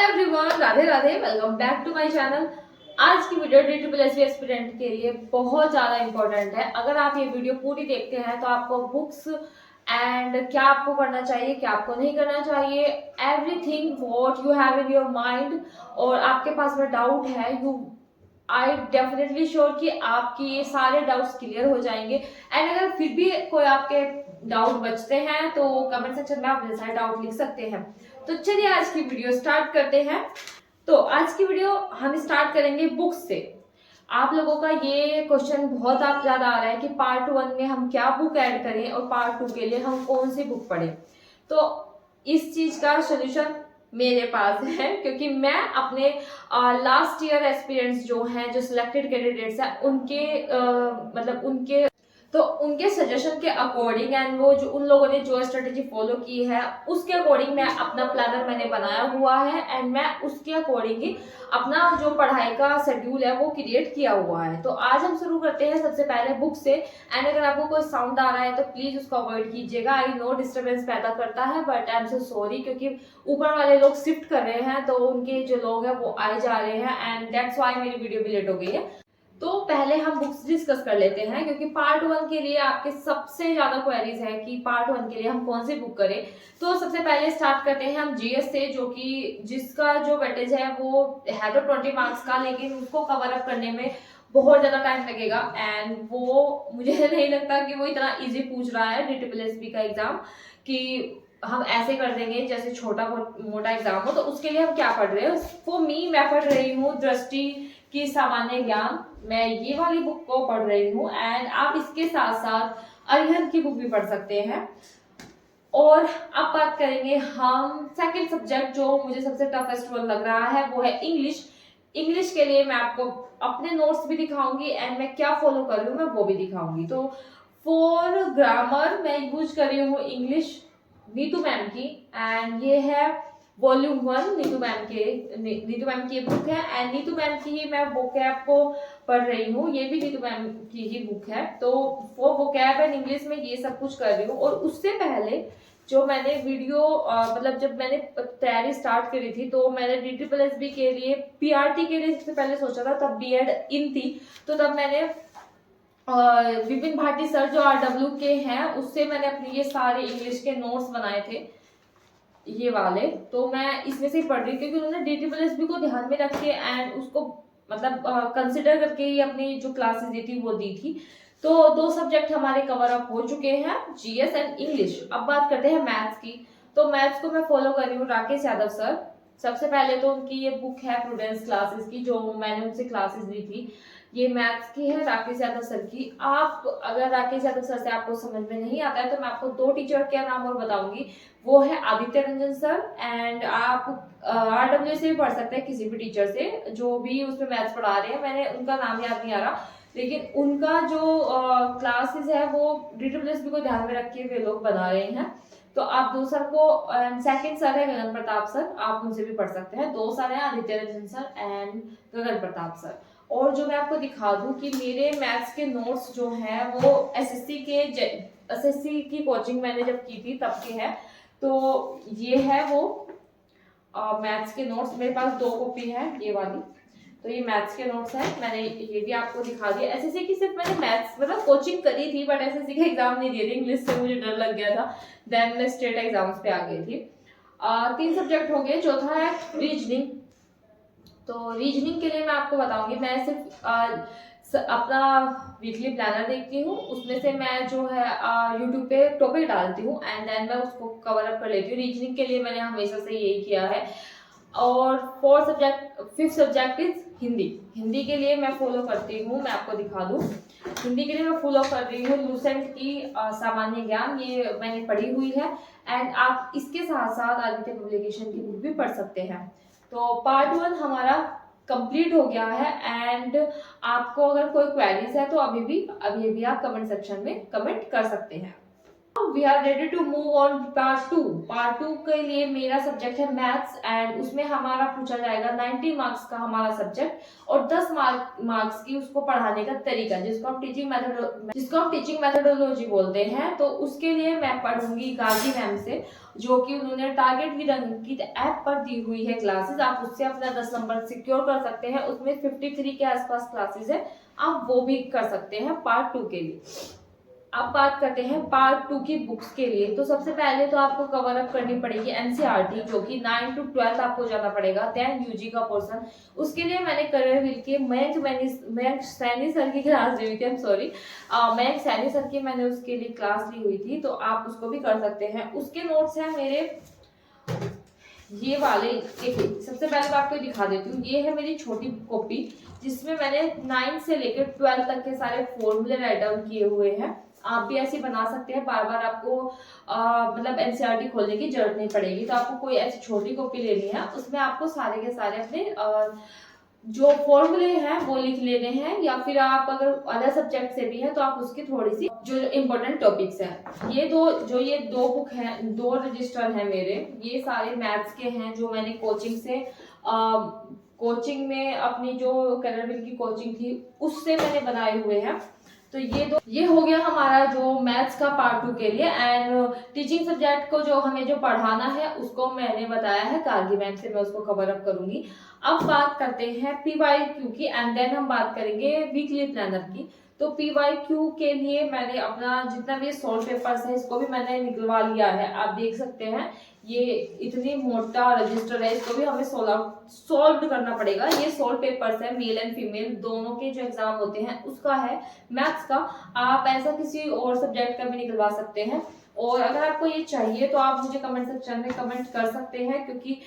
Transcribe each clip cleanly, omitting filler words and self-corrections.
Everyone, Radhe Radhe. Welcome back to my channel. आज की video DSSB aspirant के लिए बहुत ज़्यादा इंपॉर्टेंट है। अगर आप ये वीडियो पूरी देखते हैं तो आपको बुक्स एंड क्या आपको करना चाहिए, क्या आपको नहीं करना चाहिए, everything what you have in your mind और आपके पास में डाउट है, आई डेफिनेटली श्योर कि आपकी ये सारे डाउट्स क्लियर हो जाएंगे। एंड अगर फिर भी कोई आपके डाउट बचते हैं तो कमेंट सेक्शन में आप अपने सारे डाउट लिख सकते हैं। तो चलिए आज की वीडियो स्टार्ट करते हैं। तो आज की वीडियो हम स्टार्ट करेंगे बुक्स से। आप लोगों का ये क्वेश्चन बहुत आप ज्यादा आ रहा है कि पार्ट 1 में हम क्या बुक ऐड करें और पार्ट 2 के लिए हम कौन सी बुक पढ़ें। तो इस चीज का सोल्यूशन मेरे पास है, क्योंकि मैं अपने लास्ट ईयर एक्सपीरियंस जो हैं, जो सिलेक्टेड कैंडिडेट्स हैं, उनके मतलब उनके सजेशन के अकॉर्डिंग एंड वो जो उन लोगों ने जो स्ट्रेटेजी फॉलो की है उसके अकॉर्डिंग मैं अपना प्लानर मैंने बनाया हुआ है एंड मैं उसके अकॉर्डिंग ही अपना जो पढ़ाई का शेड्यूल है वो क्रिएट किया हुआ है। तो आज हम शुरू करते हैं सबसे पहले बुक से। एंड अगर आपको कोई साउंड आ रहा है तो प्लीज उसको अवॉइड कीजिएगा। आई नो डिस्टर्बेंस पैदा करता है but I am so sorry, क्योंकि ऊपर वाले लोग शिफ्ट कर रहे हैं तो उनके जो लोग हैं वो आए जा रहे हैं एंड दैट्स व्हाई मेरी वीडियो भी लेट हो गई है। तो पहले हम बुक्स डिस्कस कर लेते हैं, क्योंकि पार्ट 1 के लिए आपके सबसे ज्यादा क्वेरीज है कि पार्ट 1 के लिए हम कौन सी बुक करें। तो सबसे पहले स्टार्ट करते हैं हम जीएस से, जो कि जिसका जो वेटेज है वो है तो 20 मार्क्स का, लेकिन उसको कवर अप करने में बहुत ज्यादा टाइम लगेगा एंड वो मुझे नहीं लगता कि वो इतना इजी पूछ रहा है DSSB का एग्जाम कि हम ऐसे कर देंगे जैसे छोटा मोटा एग्जाम हो। तो उसके लिए हम क्या पढ़ रहे हैं, फॉर मी मैं पढ़ रही हूँ दृष्टि की सामान्य ज्ञान। मैं ये वाली बुक को पढ़ रही हूँ एंड आप इसके साथ साथ अरिहंत की बुक भी पढ़ सकते हैं। और अब बात करेंगे हम सेकंड सब्जेक्ट जो मुझे सबसे टफेस्ट वन लग रहा है, वो है इंग्लिश। इंग्लिश के लिए मैं आपको अपने नोट्स भी दिखाऊंगी एंड मैं क्या फॉलो कर रही हूँ मैं वो भी दिखाऊंगी। तो फॉर ग्रामर मैं यूज कर रही हूँ इंग्लिश नीतू मैम की एंड ये है वॉल्यूम 1 नीतू मैम की बुक है एंड नीतू मैम की ही मैं वोकैब को पढ़ रही हूँ। ये भी नीतू मैम की ही बुक है। तो वो वोकैब एंड इंग्लिश में ये सब कुछ कर रही हूँ। और उससे पहले जो मैंने वीडियो मतलब जब मैंने तैयारी स्टार्ट करी थी तो मैंने DSSB के लिए PRT के लिए सबसे पहले सोचा था, तब B.Ed इन थी। तो तब मैंने विपिन भाटी सर जो RW के हैं उससे मैंने अपने ये सारे इंग्लिश के नोट्स बनाए थे, ये वाले। तो मैं इसमें से ही पढ़ रही, क्योंकि उन्होंने DSSB को ध्यान में रख के एंड उसको मतलब कंसिडर करके ही अपनी जो क्लासेस दी थी वो दी थी। तो 2 सब्जेक्ट हमारे कवर अप हो चुके हैं, जीएस एंड इंग्लिश। अब बात करते हैं मैथ्स की। तो मैथ्स को मैं फॉलो कर रही हूँ राकेश यादव सर। सबसे पहले तो उनकी ये बुक है प्रूडेंस क्लासेस की, जो मैंने उनसे क्लासेस दी थी। ये मैथ्स की है राकेश यादव सर की। आप अगर राकेश यादव सर से आपको समझ में नहीं आता है तो मैं आपको 2 टीचर के नाम और बताऊंगी। वो है आदित्य रंजन सर एंड आप RW से भी पढ़ सकते हैं, किसी भी टीचर से जो भी उसमें मैथ्स पढ़ा रहे हैं। मैंने उनका नाम याद नहीं आ रहा, लेकिन उनका जो क्लासेस है वो DSSB को ध्यान में रख के वे लोग बना रहे हैं। तो आप 2 सर को, सेकंड सर है गगन प्रताप सर, आप उनसे भी पढ़ सकते हैं। 2 सर हैं Aditya Ranjan sir and Gagan Pratap sir. और जो मैं आपको दिखा दूं कि मेरे मैथ्स के नोट्स जो हैं वो एसएससी की कोचिंग मैंने जब की थी तब के हैं। तो ये है वो मैथ्स के नोट्स, मेरे पास 2 कॉपी है ये वाली। तो ये मैथ्स के नोट्स हैं, मैंने ये भी आपको दिखा दिया। एसएससी की सिर्फ मैंने मैथ्स मतलब कोचिंग करी थी बट एसएससी का एग्जाम नहीं दिए थे, इंग्लिश से मुझे डर लग गया था। देन मैं स्टेट एग्जाम्स पे आ गई थी। 3 सब्जेक्ट हो गए। चौथा है रीजनिंग। तो रीजनिंग के लिए मैं आपको बताऊंगी, मैं सिर्फ अपना वीकली प्लानर देखती हूँ, उसमें से मैं जो है यूट्यूब पे टॉपिक डालती हूँ एंड देन मैं उसको कवर अप कर लेती हूँ। रीजनिंग के लिए मैंने हमेशा से यही किया है। और 5th subject is Hindi. Hindi के लिए मैं फॉलो करती हूँ, मैं आपको दिखा दूँ। हिंदी के लिए मैं फॉलो कर रही हूँ लूसेंट की सामान्य ज्ञान, ये मैंने पढ़ी हुई है एंड आप इसके साथ साथ आदित्य पब्लिकेशन की बुक भी पढ़ सकते हैं। तो पार्ट 1 हमारा कंप्लीट हो गया है एंड आपको अगर कोई क्वेरीज है तो अभी भी आप कमेंट सेक्शन में कमेंट कर सकते हैं। We are ready to move on part two के लिए मेरा सब्जेक्ट है मैथ्स एंड उसमें हमारा पूछा जाएगा 90 मार्क्स का हमारा सब्जेक्ट और 10 मार्क्स की उसको पढ़ाने का तरीका जिसको हम टीचिंग मेथोडोलॉजी बोलते हैं। तो उसके लिए मैं पढ़ूंगी गाजी मैम से, जो कि उन्होंने टारगेट विद अंकित ऐप पर दी हुई है क्लासेस। आप उससे अपना 10 नंबर सिक्योर कर सकते हैं। उसमें 53 के आसपास क्लासेस है, आप वो भी कर सकते हैं पार्ट 2 के लिए। अब बात करते हैं पार्ट 2 की बुक्स के लिए। तो सबसे पहले तो आपको कवर अप करनी पड़ेगी एनसीईआरटी, जो कि 9 to 12 आपको जाना पड़ेगा, देन यूजी का पोर्शन। उसके लिए मैंने करियर व्हील के मयंक सैनी सर की क्लास ली हुई थी, I am sorry, Mayank Saini sir की मैंने उसके लिए क्लास ली हुई थी, तो आप उसको भी कर सकते हैं। उसके नोट्स हैं मेरे ये वाले। देखिए सबसे पहले मैं आपको दिखा देती हूँ, ये है मेरी छोटी कॉपी जिसमें मैंने 9 से लेकर 12 तक के सारे फॉर्मूले राइट डाउन किए हुए हैं। आप भी ऐसे बना सकते हैं, बार बार आपको मतलब एनसीईआरटी खोलने की जरूरत नहीं पड़ेगी। तो आपको कोई ऐसी छोटी कॉपी लेनी है, उसमें आपको सारे के सारे अपने जो फॉर्मूले हैं वो लिख लेने हैं, या फिर आप अगर अदर सब्जेक्ट से भी है तो आप उसकी थोड़ी सी जो इम्पोर्टेंट टॉपिक्स हैं। ये दो बुक हैं, 2 रजिस्टर हैं मेरे, ये सारे मैथ्स के हैं जो मैंने कोचिंग में अपनी जो करियर व्हील की कोचिंग थी उससे मैंने बनाए हुए हैं। तो ये हो गया हमारा जो मैथ्स का पार्ट 2 के लिए। एंड टीचिंग सब्जेक्ट को जो हमें जो पढ़ाना है उसको मैंने बताया है कारगी मैम से, मैं उसको कवर अप करूंगी। अब बात करते हैं पीवाईक्यू की एंड देन हम बात करेंगे वीकली प्लानर की। तो पीवाईक्यू के लिए मैंने अपना जितना भी सॉल्व पेपर्स है इसको भी मैंने निकलवा लिया है। आप देख सकते हैं ये इतनी मोटा रजिस्टर है, इसको भी हमें सॉल्व करना पड़ेगा। ये सॉल्व पेपर्स है, मेल एंड फीमेल दोनों के जो एग्जाम होते हैं उसका है मैथ्स का। आप ऐसा किसी और सब्जेक्ट का भी निकलवा सकते हैं। और अगर आपको ये चाहिए तो आप मुझे कमेंट सेक्शन में कमेंट कर सकते हैं, क्योंकि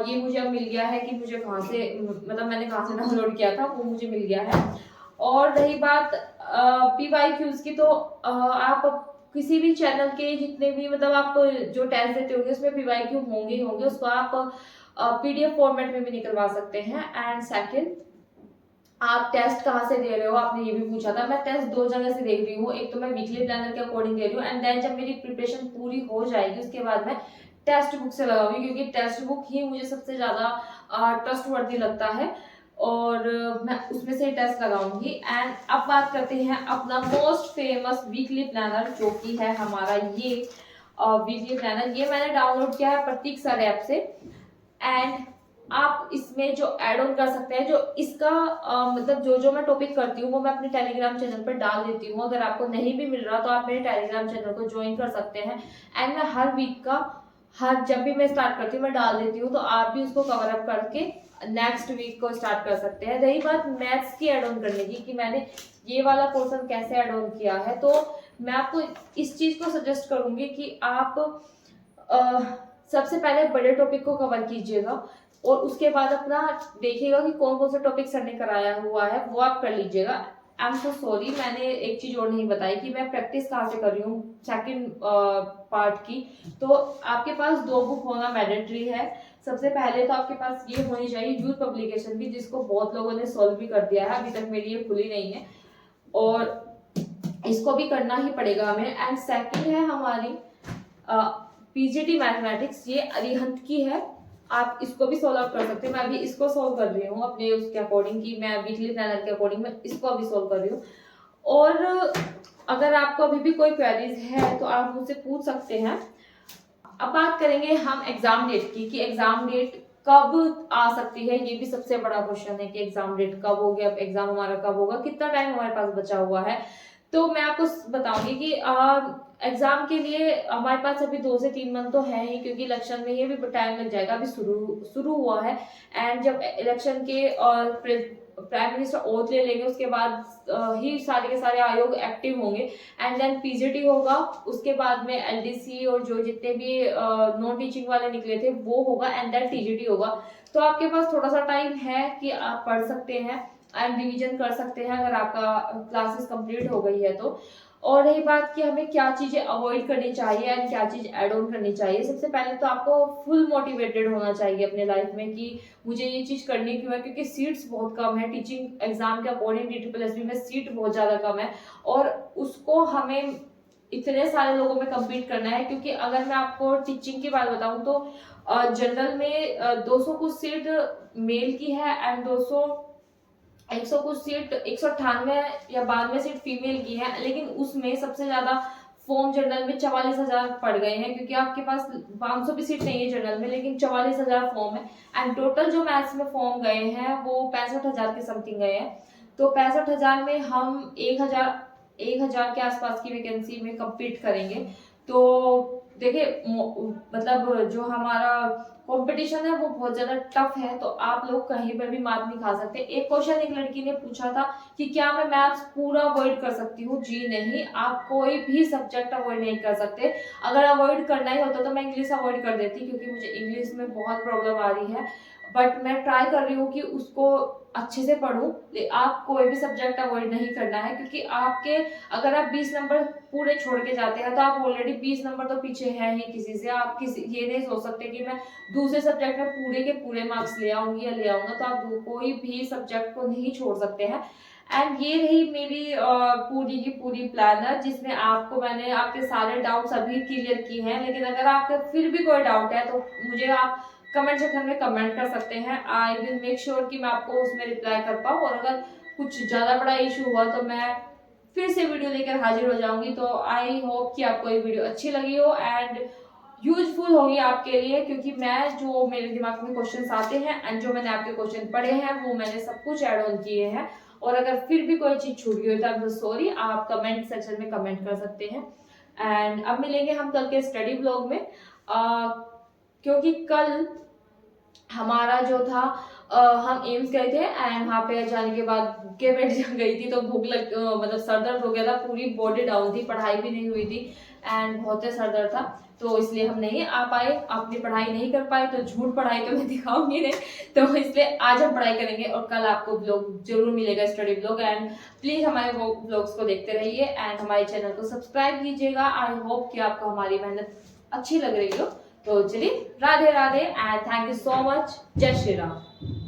ये मुझे अब मिल गया है कि मुझे कहाँ से, मतलब मैंने कहाँ से डाउनलोड किया था वो मुझे मिल गया है। और रही बात पीवाईक्यूज की, तो आप किसी भी चैनल के जितने भी मतलब आप जो टेस्ट देते होंगे उसमें पीवाईक्यू होंगे ही होंगे, उसको आप पीडीएफ फॉर्मेट में भी निकलवा सकते हैं। एंड सेकंड, आप टेस्ट कहाँ से दे रहे हो, आपने ये भी पूछा था। मैं टेस्ट 2 जगह से देख रही हूँ, एक तो मैं वीकली प्लानर के अकॉर्डिंग दे रही हूँ एंड देन जब मेरी प्रिपरेशन पूरी हो जाएगी उसके बाद मैं टेक्स्ट बुक से लगाऊंगी, क्योंकि टेक्स्ट बुक ही मुझे सबसे ज्यादा ट्रस्टवर्दी लगता है और मैं उसमें से टेस्ट लगाऊंगी। एंड अब बात करते हैं अपना मोस्ट फेमस वीकली प्लानर, जो कि है हमारा ये वीकली प्लानर। ये मैंने डाउनलोड किया है प्रतीक सर ऐप से। एंड आप इसमें जो ऐड ऑन कर सकते हैं, जो इसका मतलब जो मैं टॉपिक करती हूँ वो मैं अपने टेलीग्राम चैनल पर डाल देती हूँ। अगर आपको नहीं भी मिल रहा तो आप मेरे टेलीग्राम चैनल को ज्वाइन कर सकते हैं। एंड मैं हर वीक का जब भी मैं स्टार्ट करती हूँ मैं डाल देती हूँ, तो आप भी उसको कवर अप करके नेक्स्ट वीक को स्टार्ट कर सकते हैं। रही बात मैथ्स की ऐड ऑन करने की कि मैंने ये वाला पोर्शन कैसे ऐड ऑन किया है, तो मैं आपको इस चीज को सजेस्ट करूंगी कि आप सबसे पहले बड़े टॉपिक को कवर कीजिएगा और उसके बाद अपना देखिएगा कि कौन कौन सा टॉपिक सर ने कराया हुआ है वो आप कर लीजिएगा। आई एम सो सॉरी, मैंने एक चीज और नहीं बताई कि मैं प्रैक्टिस कहाँ से कर रही हूँ सेकंड पार्ट की। तो आपके पास 2 बुक होना मैंडेटरी है। सबसे पहले तो आपके पास ये होनी चाहिए यूथ पब्लिकेशन की, जिसको बहुत लोगों ने सॉल्व भी कर दिया है, अभी तक मेरी ये खुली नहीं है और इसको भी करना ही पड़ेगा हमें। एंड सेकंड है हमारी पीजीटी मैथमेटिक्स, ये अरिहंत की है, आप इसको भी सॉल्व कर सकते हैं। मैं अभी इसको सॉल्व कर रही हूँ अपने उसके अकॉर्डिंग, कि मैं वीकली प्लानर के अकॉर्डिंग मैं इसको अभी सॉल्व कर रही हूँ। और अगर आपको अभी भी कोई क्वेरीज है तो आप मुझसे पूछ सकते हैं। अब बात करेंगे हम एग्जाम डेट की, कि एग्जाम डेट कब आ सकती है। ये भी सबसे बड़ा क्वेश्चन है कि एग्जाम डेट कब हो गया, एग्जाम हमारा कब होगा, कितना टाइम हमारे पास बचा हुआ है। तो मैं आपको बताऊंगी कि एग्जाम के लिए हमारे पास अभी 2 से 3 मंथ तो है ही, क्योंकि इलेक्शन में ये भी टाइम लग जाएगा, अभी शुरू हुआ है। एंड जब इलेक्शन के प्राइम मिनिस्टर ओथ ले लेंगे उसके बाद ही सारे के सारे आयोग एक्टिव होंगे। एंड देन पीजीटी होगा, उसके बाद में एलडीसी और जो जितने भी नॉन टीचिंग वाले निकले थे वो होगा, एंड देन टीजीटी होगा। तो आपके पास थोड़ा सा टाइम है कि आप पढ़ सकते हैं एंड रिवीजन कर सकते हैं अगर आपका क्लासेस कंप्लीट हो गई है तो। और रही बात कि हमें क्या चीजें अवॉइड करनी चाहिए एंड क्या चीज ऐड ऑन करनी चाहिए, सबसे पहले तो आपको फुल मोटिवेटेड होना चाहिए अपने लाइफ में कि मुझे ये चीज करनी क्यों है, क्योंकि सीट्स बहुत कम है टीचिंग एग्जाम के अकॉर्डिंग। DSSB में सीट बहुत ज्यादा कम है और उसको हमें इतने सारे लोगों में कम्पीट करना है, क्योंकि अगर मैं आपको टीचिंग की बात बताऊं तो जनरल में 200 कुछ सीट मेल की है एंड 100 कुछ सीट 198 या 92 सीट फीमेल की है, लेकिन उसमें सबसे ज्यादा फॉर्म जनरल में 44,000 पड़ गए हैं, क्योंकि आपके पास 500 भी सीट नहीं है जनरल में, लेकिन 44,000 फॉर्म है। एंड टोटल जो मैथ्स में फॉर्म गए हैं वो 65,000 के समथिंग गए हैं। तो 65,000 में हम 1,000 के आसपास की वैकेंसी में कम्पीट करेंगे। तो देखिए मतलब जो हमारा कंपटीशन है वो बहुत ज्यादा टफ है, तो आप लोग कहीं पर भी मात नहीं खा सकते। एक क्वेश्चन एक लड़की ने पूछा था कि क्या मैं मैथ्स पूरा अवॉइड कर सकती हूँ? जी नहीं, आप कोई भी सब्जेक्ट अवॉइड नहीं कर सकते। अगर अवॉइड करना ही होता तो मैं इंग्लिश अवॉइड कर देती, क्योंकि मुझे इंग्लिश में बहुत प्रॉब्लम आ रही है, बट मैं ट्राई कर रही हूँ कि उसको अच्छे से पढूं। आप कोई भी सब्जेक्ट अवॉइड नहीं करना है, क्योंकि आपके अगर आप 20 नंबर पूरे छोड़ के जाते हैं तो आप ऑलरेडी 20 नंबर तो पीछे हैं ही किसी से। आप किसी ये नहीं सोच सकते कि मैं दूसरे सब्जेक्ट में पूरे के पूरे मार्क्स ले आऊंगी या ले आऊंगा, तो आप कोई भी सब्जेक्ट को नहीं छोड़ सकते हैं। एंड ये रही मेरी पूरी की पूरी प्लानर, जिसमें आपको मैंने आपके सारे डाउट्स अभी क्लियर किए हैं। लेकिन अगर आपके फिर भी कोई डाउट है तो मुझे आप कमेंट सेक्शन में कमेंट कर सकते हैं। आई विल मेक श्योर कि मैं आपको उसमें रिप्लाई कर पाऊँ, और अगर कुछ ज़्यादा बड़ा इशू हुआ तो मैं फिर से वीडियो लेकर हाजिर हो जाऊंगी। तो आई होप कि आपको ये वीडियो अच्छी लगी हो एंड यूजफुल होगी आपके लिए, क्योंकि मैं जो मेरे दिमाग में क्वेश्चंस आते हैं एंड जो मैंने आपके क्वेश्चन पढ़े हैं वो मैंने सब कुछ ऐड ऑन किए हैं। और अगर फिर भी कोई चीज छूट गई तो आई एम सॉरी, आप कमेंट सेक्शन में कमेंट कर सकते हैं। एंड अब मिलेंगे हम कल के स्टडी ब्लॉग में, क्योंकि कल हमारा जो था हम एम्स गए थे एंड वहाँ पे जाने के बाद भूखे पेट गई थी, तो भूख लग मतलब सर दर्द हो गया था, पूरी बॉडी डाउन थी, पढ़ाई भी नहीं हुई थी एंड बहुत सर दर्द था, तो इसलिए हम नहीं आ पाए, अपनी पढ़ाई नहीं कर पाए। तो झूठ पढ़ाई तो मैं दिखाऊंगी नहीं, तो इसलिए आज हम पढ़ाई करेंगे और कल आपको ब्लॉग जरूर मिलेगा, स्टडी ब्लॉग। एंड प्लीज हमारे ब्लॉग्स को देखते रहिए एंड हमारे चैनल को सब्सक्राइब कीजिएगा। आई होप कि आपको हमारी मेहनत अच्छी लग रही हो। तो चलिए, Radhe Radhe and thank you so much. जय श्री राम।